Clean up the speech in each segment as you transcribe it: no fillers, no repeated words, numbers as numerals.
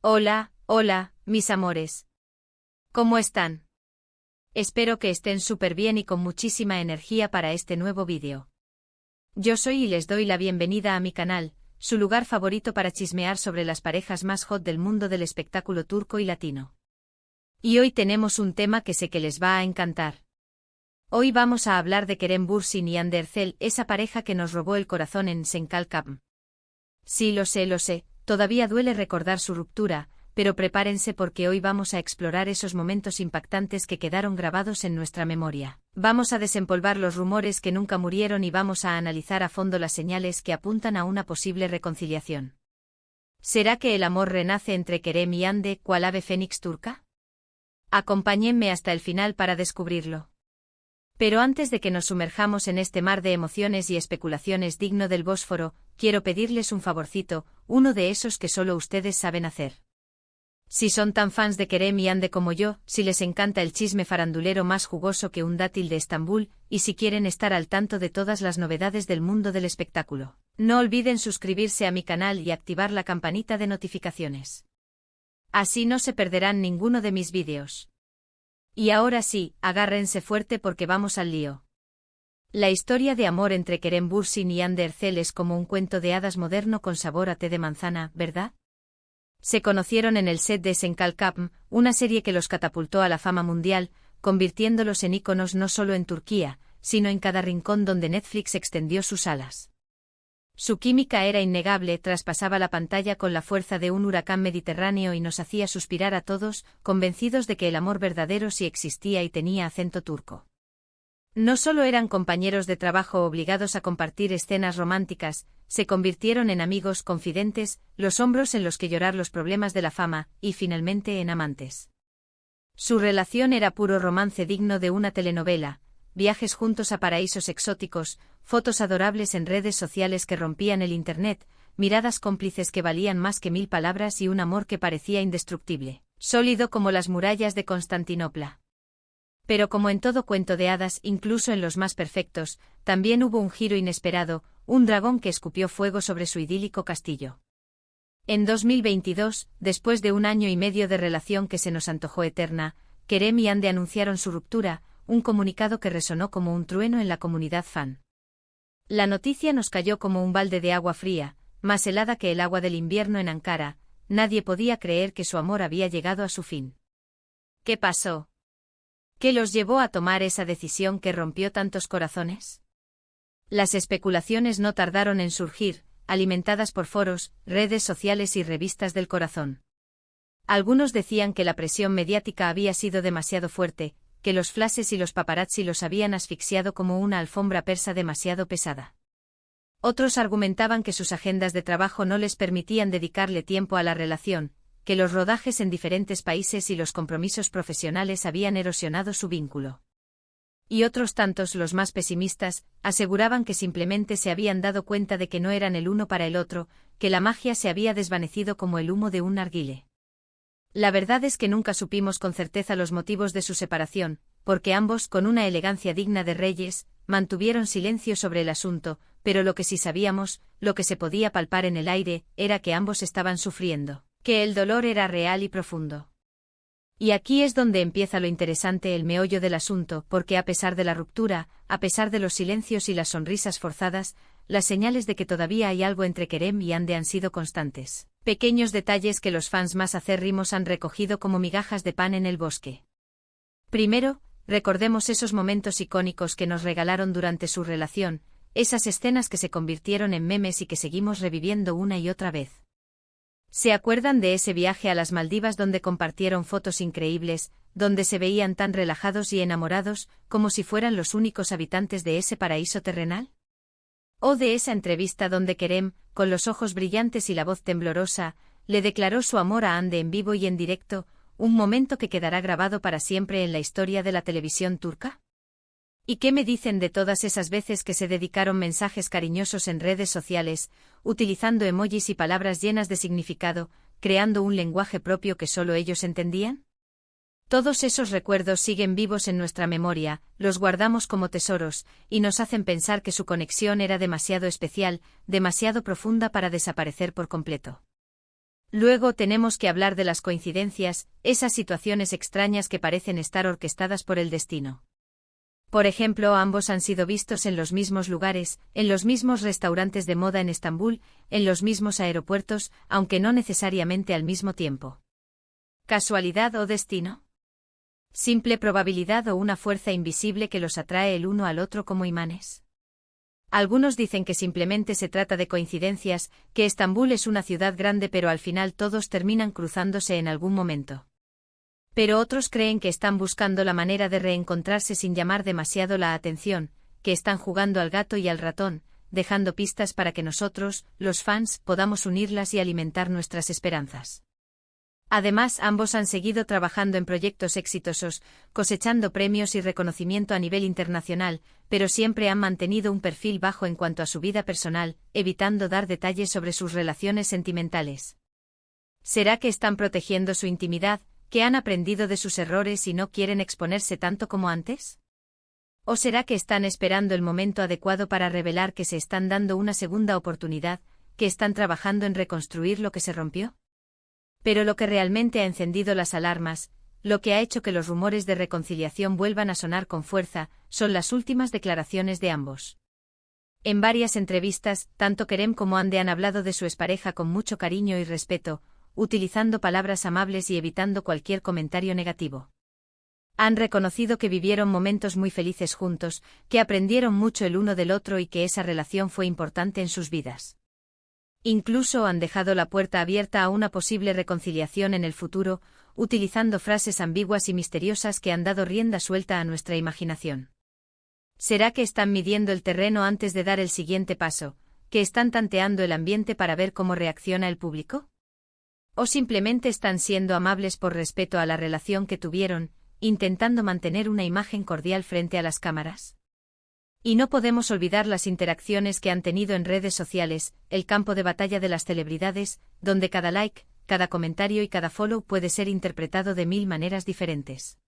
Hola, hola, mis amores. ¿Cómo están? Espero que estén súper bien y con muchísima energía para este nuevo vídeo. Yo soy y les doy la bienvenida a mi canal, su lugar favorito para chismear sobre las parejas más hot del mundo del espectáculo turco y latino. Y hoy tenemos un tema que sé que les va a encantar. Hoy vamos a hablar de Kerem Bürsin y Hande Erçel, esa pareja que nos robó el corazón en Senkalkapm. Sí, lo sé, todavía duele recordar su ruptura, pero prepárense porque hoy vamos a explorar esos momentos impactantes que quedaron grabados en nuestra memoria. Vamos a desempolvar los rumores que nunca murieron y vamos a analizar a fondo las señales que apuntan a una posible reconciliación. ¿Será que el amor renace entre Kerem y Hande, cual ave fénix turca? Acompáñenme hasta el final para descubrirlo. Pero antes de que nos sumerjamos en este mar de emociones y especulaciones digno del Bósforo, quiero pedirles un favorcito, uno de esos que solo ustedes saben hacer. Si son tan fans de Kerem y Hande como yo, si les encanta el chisme farandulero más jugoso que un dátil de Estambul, y si quieren estar al tanto de todas las novedades del mundo del espectáculo, no olviden suscribirse a mi canal y activar la campanita de notificaciones. Así no se perderán ninguno de mis vídeos. Y ahora sí, agárrense fuerte porque vamos al lío. La historia de amor entre Kerem Bürsin y Hande Erçel es como un cuento de hadas moderno con sabor a té de manzana, ¿verdad? Se conocieron en el set de Senkalkapm, una serie que los catapultó a la fama mundial, convirtiéndolos en íconos no solo en Turquía, sino en cada rincón donde Netflix extendió sus alas. Su química era innegable, traspasaba la pantalla con la fuerza de un huracán mediterráneo y nos hacía suspirar a todos, convencidos de que el amor verdadero sí existía y tenía acento turco. No solo eran compañeros de trabajo obligados a compartir escenas románticas, se convirtieron en amigos confidentes, los hombros en los que llorar los problemas de la fama, y finalmente en amantes. Su relación era puro romance digno de una telenovela, viajes juntos a paraísos exóticos, fotos adorables en redes sociales que rompían el internet, miradas cómplices que valían más que 1000 palabras y un amor que parecía indestructible, sólido como las murallas de Constantinopla. Pero como en todo cuento de hadas, incluso en los más perfectos, también hubo un giro inesperado, un dragón que escupió fuego sobre su idílico castillo. En 2022, después de un año y medio de relación que se nos antojó eterna, Kerem y Hande anunciaron su ruptura, un comunicado que resonó como un trueno en la comunidad fan. La noticia nos cayó como un balde de agua fría, más helada que el agua del invierno en Ankara, nadie podía creer que su amor había llegado a su fin. ¿Qué pasó? ¿Qué los llevó a tomar esa decisión que rompió tantos corazones? Las especulaciones no tardaron en surgir, alimentadas por foros, redes sociales y revistas del corazón. Algunos decían que la presión mediática había sido demasiado fuerte, que los flashes y los paparazzi los habían asfixiado como una alfombra persa demasiado pesada. Otros argumentaban que sus agendas de trabajo no les permitían dedicarle tiempo a la relación, que los rodajes en diferentes países y los compromisos profesionales habían erosionado su vínculo. Y otros tantos, los más pesimistas, aseguraban que simplemente se habían dado cuenta de que no eran el uno para el otro, que la magia se había desvanecido como el humo de un narguilé. La verdad es que nunca supimos con certeza los motivos de su separación, porque ambos, con una elegancia digna de reyes, mantuvieron silencio sobre el asunto, pero lo que sí sabíamos, lo que se podía palpar en el aire, era que ambos estaban sufriendo, que el dolor era real y profundo. Y aquí es donde empieza lo interesante, el meollo del asunto, porque a pesar de la ruptura, a pesar de los silencios y las sonrisas forzadas, las señales de que todavía hay algo entre Kerem y Hande han sido constantes. Pequeños detalles que los fans más acérrimos han recogido como migajas de pan en el bosque. Primero, recordemos esos momentos icónicos que nos regalaron durante su relación, esas escenas que se convirtieron en memes y que seguimos reviviendo una y otra vez. ¿Se acuerdan de ese viaje a las Maldivas donde compartieron fotos increíbles, donde se veían tan relajados y enamorados, como si fueran los únicos habitantes de ese paraíso terrenal? ¿O de esa entrevista donde Kerem, con los ojos brillantes y la voz temblorosa, le declaró su amor a Hande en vivo y en directo, un momento que quedará grabado para siempre en la historia de la televisión turca? ¿Y qué me dicen de todas esas veces que se dedicaron mensajes cariñosos en redes sociales, utilizando emojis y palabras llenas de significado, creando un lenguaje propio que solo ellos entendían? Todos esos recuerdos siguen vivos en nuestra memoria, los guardamos como tesoros, y nos hacen pensar que su conexión era demasiado especial, demasiado profunda para desaparecer por completo. Luego tenemos que hablar de las coincidencias, esas situaciones extrañas que parecen estar orquestadas por el destino. Por ejemplo, ambos han sido vistos en los mismos lugares, en los mismos restaurantes de moda en Estambul, en los mismos aeropuertos, aunque no necesariamente al mismo tiempo. ¿Casualidad o destino? ¿Simple probabilidad o una fuerza invisible que los atrae el uno al otro como imanes? Algunos dicen que simplemente se trata de coincidencias, que Estambul es una ciudad grande pero al final todos terminan cruzándose en algún momento. Pero otros creen que están buscando la manera de reencontrarse sin llamar demasiado la atención, que están jugando al gato y al ratón, dejando pistas para que nosotros, los fans, podamos unirlas y alimentar nuestras esperanzas. Además, ambos han seguido trabajando en proyectos exitosos, cosechando premios y reconocimiento a nivel internacional, pero siempre han mantenido un perfil bajo en cuanto a su vida personal, evitando dar detalles sobre sus relaciones sentimentales. ¿Será que están protegiendo su intimidad, que han aprendido de sus errores y no quieren exponerse tanto como antes? ¿O será que están esperando el momento adecuado para revelar que se están dando una segunda oportunidad, que están trabajando en reconstruir lo que se rompió? Pero lo que realmente ha encendido las alarmas, lo que ha hecho que los rumores de reconciliación vuelvan a sonar con fuerza, son las últimas declaraciones de ambos. En varias entrevistas, tanto Kerem como Hande han hablado de su expareja con mucho cariño y respeto, utilizando palabras amables y evitando cualquier comentario negativo. Han reconocido que vivieron momentos muy felices juntos, que aprendieron mucho el uno del otro y que esa relación fue importante en sus vidas. Incluso han dejado la puerta abierta a una posible reconciliación en el futuro, utilizando frases ambiguas y misteriosas que han dado rienda suelta a nuestra imaginación. ¿Será que están midiendo el terreno antes de dar el siguiente paso, que están tanteando el ambiente para ver cómo reacciona el público? ¿O simplemente están siendo amables por respeto a la relación que tuvieron, intentando mantener una imagen cordial frente a las cámaras? Y no podemos olvidar las interacciones que han tenido en redes sociales, el campo de batalla de las celebridades, donde cada like, cada comentario y cada follow puede ser interpretado de 1000 maneras diferentes.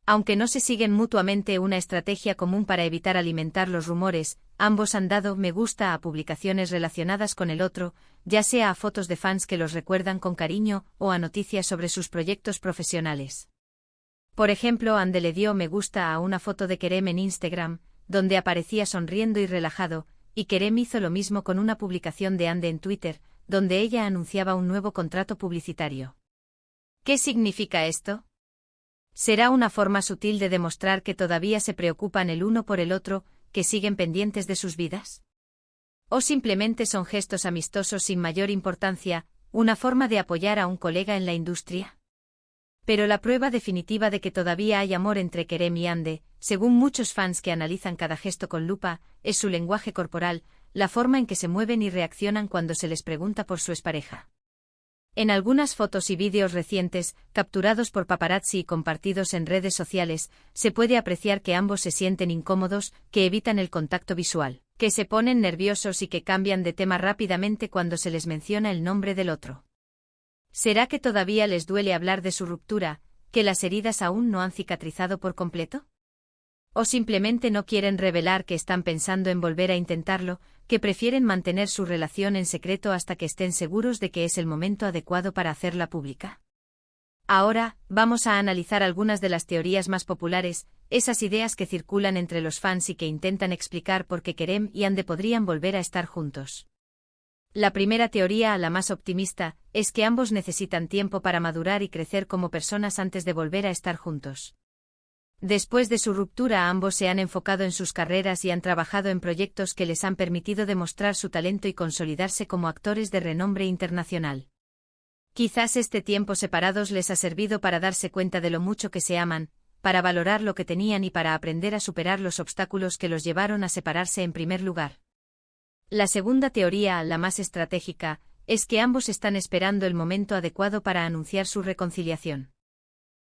Aunque no se siguen mutuamente una estrategia común para evitar alimentar los rumores, ambos han dado me gusta a publicaciones relacionadas con el otro, ya sea a fotos de fans que los recuerdan con cariño o a noticias sobre sus proyectos profesionales. Por ejemplo, Hande le dio me gusta a una foto de Kerem en Instagram, donde aparecía sonriendo y relajado, y Kerem hizo lo mismo con una publicación de Hande en Twitter, donde ella anunciaba un nuevo contrato publicitario. ¿Qué significa esto? ¿Será una forma sutil de demostrar que todavía se preocupan el uno por el otro, que siguen pendientes de sus vidas? ¿O simplemente son gestos amistosos sin mayor importancia, una forma de apoyar a un colega en la industria? Pero la prueba definitiva de que todavía hay amor entre Kerem y Hande, según muchos fans que analizan cada gesto con lupa, es su lenguaje corporal, la forma en que se mueven y reaccionan cuando se les pregunta por su expareja. En algunas fotos y vídeos recientes, capturados por paparazzi y compartidos en redes sociales, se puede apreciar que ambos se sienten incómodos, que evitan el contacto visual, que se ponen nerviosos y que cambian de tema rápidamente cuando se les menciona el nombre del otro. ¿Será que todavía les duele hablar de su ruptura, que las heridas aún no han cicatrizado por completo? ¿O simplemente no quieren revelar que están pensando en volver a intentarlo, que prefieren mantener su relación en secreto hasta que estén seguros de que es el momento adecuado para hacerla pública? Ahora, vamos a analizar algunas de las teorías más populares, esas ideas que circulan entre los fans y que intentan explicar por qué Kerem y Hande podrían volver a estar juntos. La primera teoría, la más optimista, es que ambos necesitan tiempo para madurar y crecer como personas antes de volver a estar juntos. Después de su ruptura, ambos se han enfocado en sus carreras y han trabajado en proyectos que les han permitido demostrar su talento y consolidarse como actores de renombre internacional. Quizás este tiempo separados les ha servido para darse cuenta de lo mucho que se aman, para valorar lo que tenían y para aprender a superar los obstáculos que los llevaron a separarse en primer lugar. La segunda teoría, la más estratégica, es que ambos están esperando el momento adecuado para anunciar su reconciliación.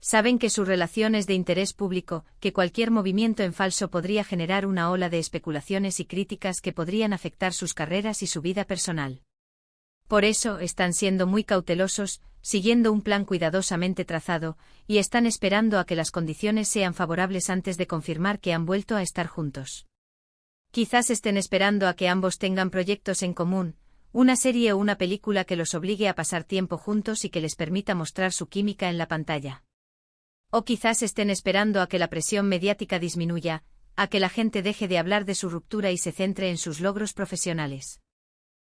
Saben que su relación es de interés público, que cualquier movimiento en falso podría generar una ola de especulaciones y críticas que podrían afectar sus carreras y su vida personal. Por eso, están siendo muy cautelosos, siguiendo un plan cuidadosamente trazado, y están esperando a que las condiciones sean favorables antes de confirmar que han vuelto a estar juntos. Quizás estén esperando a que ambos tengan proyectos en común, una serie o una película que los obligue a pasar tiempo juntos y que les permita mostrar su química en la pantalla. O quizás estén esperando a que la presión mediática disminuya, a que la gente deje de hablar de su ruptura y se centre en sus logros profesionales.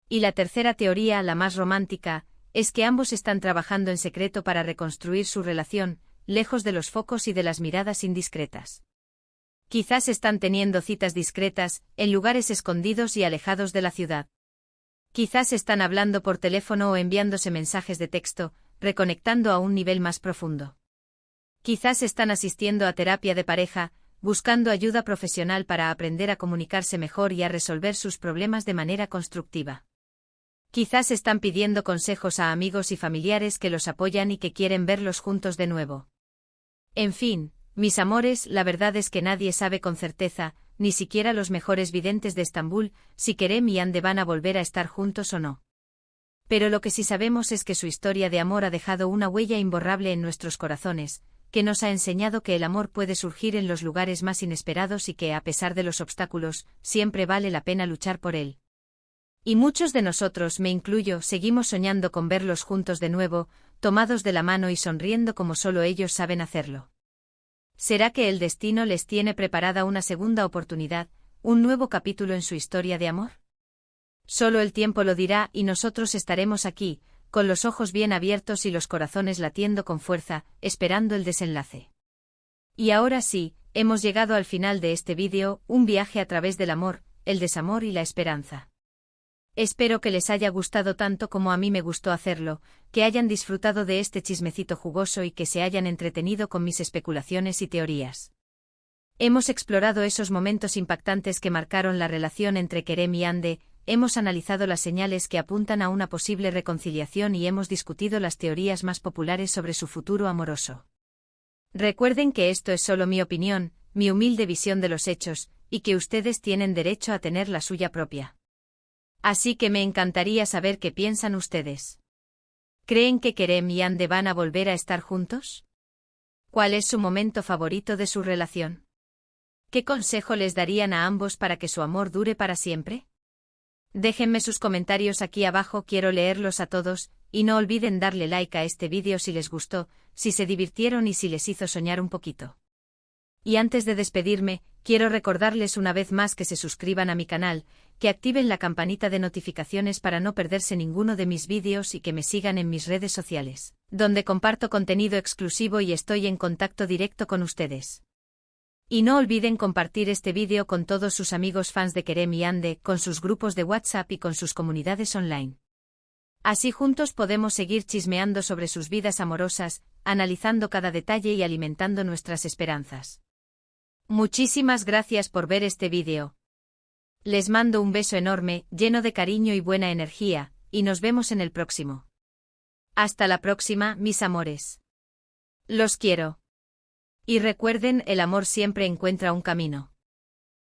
Y la tercera teoría, la más romántica, es que ambos están trabajando en secreto para reconstruir su relación, lejos de los focos y de las miradas indiscretas. Quizás están teniendo citas discretas, en lugares escondidos y alejados de la ciudad. Quizás están hablando por teléfono o enviándose mensajes de texto, reconectando a un nivel más profundo. Quizás están asistiendo a terapia de pareja, buscando ayuda profesional para aprender a comunicarse mejor y a resolver sus problemas de manera constructiva. Quizás están pidiendo consejos a amigos y familiares que los apoyan y que quieren verlos juntos de nuevo. En fin, mis amores, la verdad es que nadie sabe con certeza, ni siquiera los mejores videntes de Estambul, si Kerem y Hande van a volver a estar juntos o no. Pero lo que sí sabemos es que su historia de amor ha dejado una huella imborrable en nuestros corazones, que nos ha enseñado que el amor puede surgir en los lugares más inesperados y que, a pesar de los obstáculos, siempre vale la pena luchar por él. Y muchos de nosotros, me incluyo, seguimos soñando con verlos juntos de nuevo, tomados de la mano y sonriendo como solo ellos saben hacerlo. ¿Será que el destino les tiene preparada una segunda oportunidad, un nuevo capítulo en su historia de amor? Solo el tiempo lo dirá y nosotros estaremos aquí, con los ojos bien abiertos y los corazones latiendo con fuerza, esperando el desenlace. Y ahora sí, hemos llegado al final de este vídeo, un viaje a través del amor, el desamor y la esperanza. Espero que les haya gustado tanto como a mí me gustó hacerlo, que hayan disfrutado de este chismecito jugoso y que se hayan entretenido con mis especulaciones y teorías. Hemos explorado esos momentos impactantes que marcaron la relación entre Kerem y Hande, hemos analizado las señales que apuntan a una posible reconciliación y hemos discutido las teorías más populares sobre su futuro amoroso. Recuerden que esto es solo mi opinión, mi humilde visión de los hechos, y que ustedes tienen derecho a tener la suya propia. Así que me encantaría saber qué piensan ustedes. ¿Creen que Kerem y Hande van a volver a estar juntos? ¿Cuál es su momento favorito de su relación? ¿Qué consejo les darían a ambos para que su amor dure para siempre? Déjenme sus comentarios aquí abajo, quiero leerlos a todos, y no olviden darle like a este vídeo si les gustó, si se divirtieron y si les hizo soñar un poquito. Y antes de despedirme, quiero recordarles una vez más que se suscriban a mi canal, que activen la campanita de notificaciones para no perderse ninguno de mis vídeos y que me sigan en mis redes sociales, donde comparto contenido exclusivo y estoy en contacto directo con ustedes. Y no olviden compartir este vídeo con todos sus amigos fans de Kerem y Hande, con sus grupos de WhatsApp y con sus comunidades online. Así juntos podemos seguir chismeando sobre sus vidas amorosas, analizando cada detalle y alimentando nuestras esperanzas. Muchísimas gracias por ver este vídeo. Les mando un beso enorme, lleno de cariño y buena energía, y nos vemos en el próximo. Hasta la próxima, mis amores. Los quiero. Y recuerden, el amor siempre encuentra un camino.